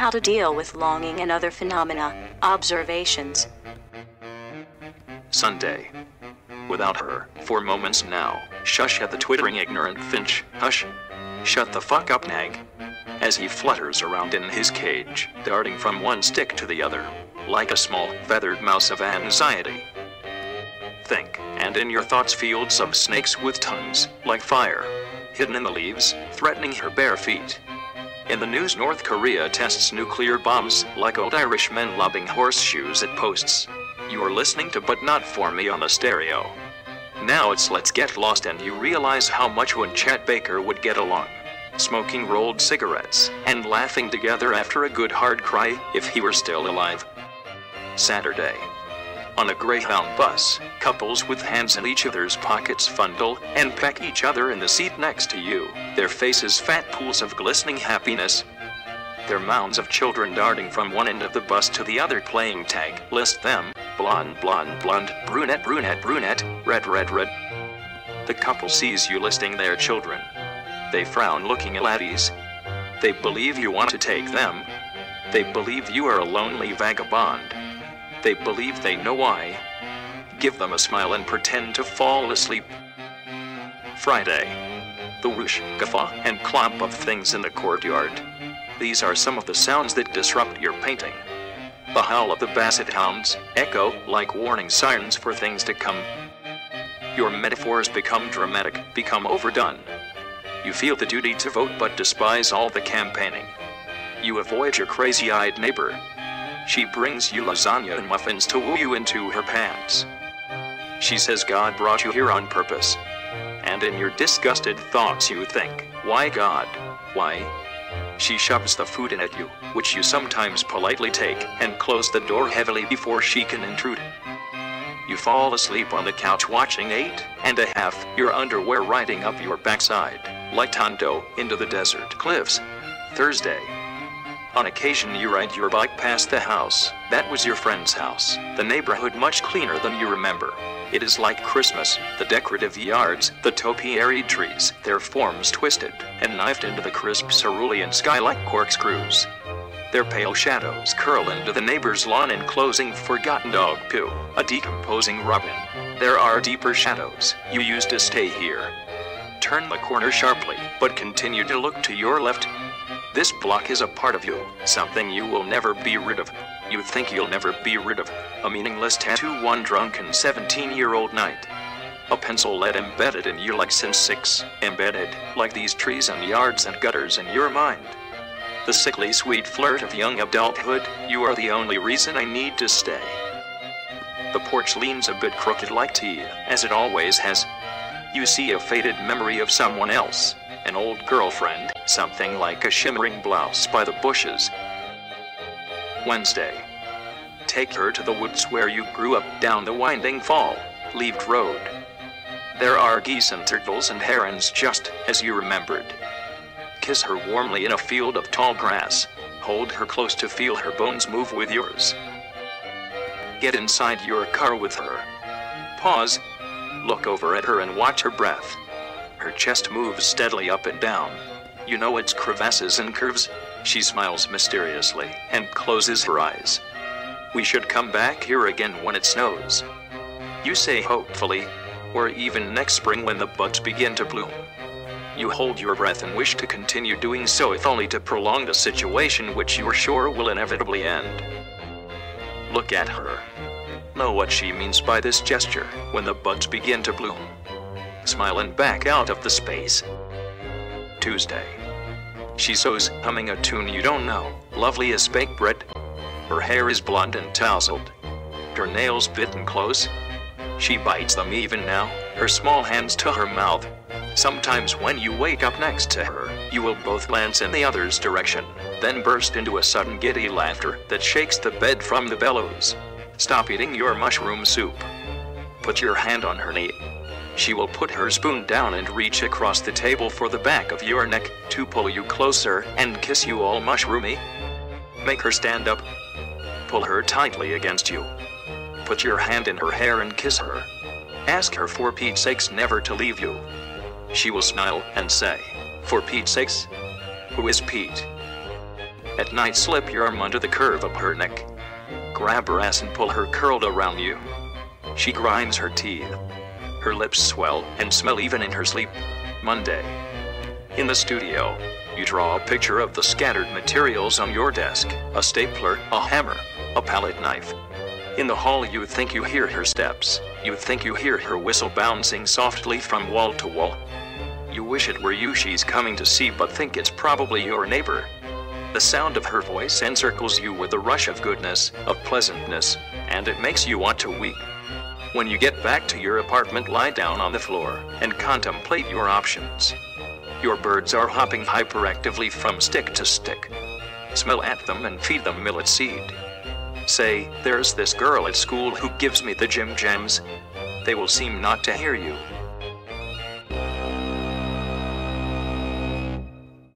how to deal with longing and other phenomena. Observations. Sunday. Without her, for moments now. Shush at the twittering ignorant finch. Hush. Shut the fuck up, Nag. As he flutters around in his cage, darting from one stick to the other, like a small, feathered mouse of anxiety. Think, and in your thoughts fields of snakes with tongues, like fire, hidden in the leaves, threatening her bare feet. In the news, North Korea tests nuclear bombs, like old Irishmen lobbing horseshoes at posts. You are listening to But Not For Me on the stereo. Now it's Let's Get Lost, and you realize how much would Chet Baker would get along, smoking rolled cigarettes, and laughing together after a good hard cry, if he were still alive. Saturday. On a Greyhound bus, couples with hands in each other's pockets fondle and peck each other in the seat next to you, their faces fat pools of glistening happiness. Their mounds of children darting from one end of the bus to the other playing tag. List them: blonde, blonde, blonde, brunette, brunette, brunette, red, red, red. The couple sees you listing their children. They frown, looking at laddies. They believe you want to take them. They believe you are a lonely vagabond. They believe they know why. Give them a smile and pretend to fall asleep. Friday. The whoosh, guffaw, and clomp of things in the courtyard. These are some of the sounds that disrupt your painting. The howl of the basset hounds echo like warning sirens for things to come. Your metaphors become dramatic, become overdone. You feel the duty to vote but despise all the campaigning. You avoid your crazy-eyed neighbor. She brings you lasagna and muffins to woo you into her pants. She says God brought you here on purpose. And in your disgusted thoughts you think, why God? Why? She shoves the food in at you, which you sometimes politely take, and close the door heavily before she can intrude. You fall asleep on the couch watching 8.5, your underwear riding up your backside, like Tonto, into the desert cliffs. Thursday. On occasion you ride your bike past the house. That was your friend's house. The neighborhood much cleaner than you remember. It is like Christmas, the decorative yards, the topiary trees, their forms twisted and knifed into the crisp cerulean sky like corkscrews. Their pale shadows curl into the neighbor's lawn, enclosing forgotten dog poo, a decomposing robin. There are deeper shadows. You used to stay here. Turn the corner sharply, but continue to look to your left. This block is a part of you, something you will never be rid of. You think you'll never be rid of. A meaningless tattoo one drunken 17-year-old night. A pencil lead embedded in you like Sin 6, embedded, like these trees and yards and gutters in your mind. The sickly sweet flirt of young adulthood, you are the only reason I need to stay. The porch leans a bit crooked like tea, as it always has. You see a faded memory of someone else, an old girlfriend, something like a shimmering blouse by the bushes. Wednesday. Take her to the woods where you grew up, down the winding fall-leaved road. There are geese and turtles and herons just as you remembered. Kiss her warmly in a field of tall grass. Hold her close to feel her bones move with yours. Get inside your car with her. Pause. Look over at her and watch her breath. Her chest moves steadily up and down. You know its crevasses and curves. She smiles mysteriously and closes her eyes. We should come back here again when it snows. You say hopefully, or even next spring when the buds begin to bloom. You hold your breath and wish to continue doing so, if only to prolong the situation which you are sure will inevitably end. Look at her. Know what she means by this gesture when the buds begin to bloom. Smile and back out of the space. Tuesday. She sews, humming a tune you don't know, lovely as baked bread. Her hair is blonde and tousled. Her nails bitten close. She bites them even now, her small hands to her mouth. Sometimes when you wake up next to her, you will both glance in the other's direction, then burst into a sudden giddy laughter that shakes the bed from the bellows. Stop eating your mushroom soup. Put your hand on her knee. She will put her spoon down and reach across the table for the back of your neck to pull you closer and kiss you all mushroomy. Make her stand up. Pull her tightly against you. Put your hand in her hair and kiss her. Ask her for Pete's sakes never to leave you. She will smile and say, for Pete's sakes? Who is Pete? At night, slip your arm under the curve of her neck. Grab her ass and pull her curled around you. She grinds her teeth. Her lips swell and smell even in her sleep. Monday. In the studio, you draw a picture of the scattered materials on your desk, a stapler, a hammer, a palette knife. In the hall, you think you hear her steps. You think you hear her whistle bouncing softly from wall to wall. You wish it were you she's coming to see, but think it's probably your neighbor. The sound of her voice encircles you with a rush of goodness, of pleasantness, and it makes you want to weep. When you get back to your apartment, lie down on the floor and contemplate your options. Your birds are hopping hyperactively from stick to stick. Smell at them and feed them millet seed. Say, there's this girl at school who gives me the Jim Jams. They will seem not to hear you.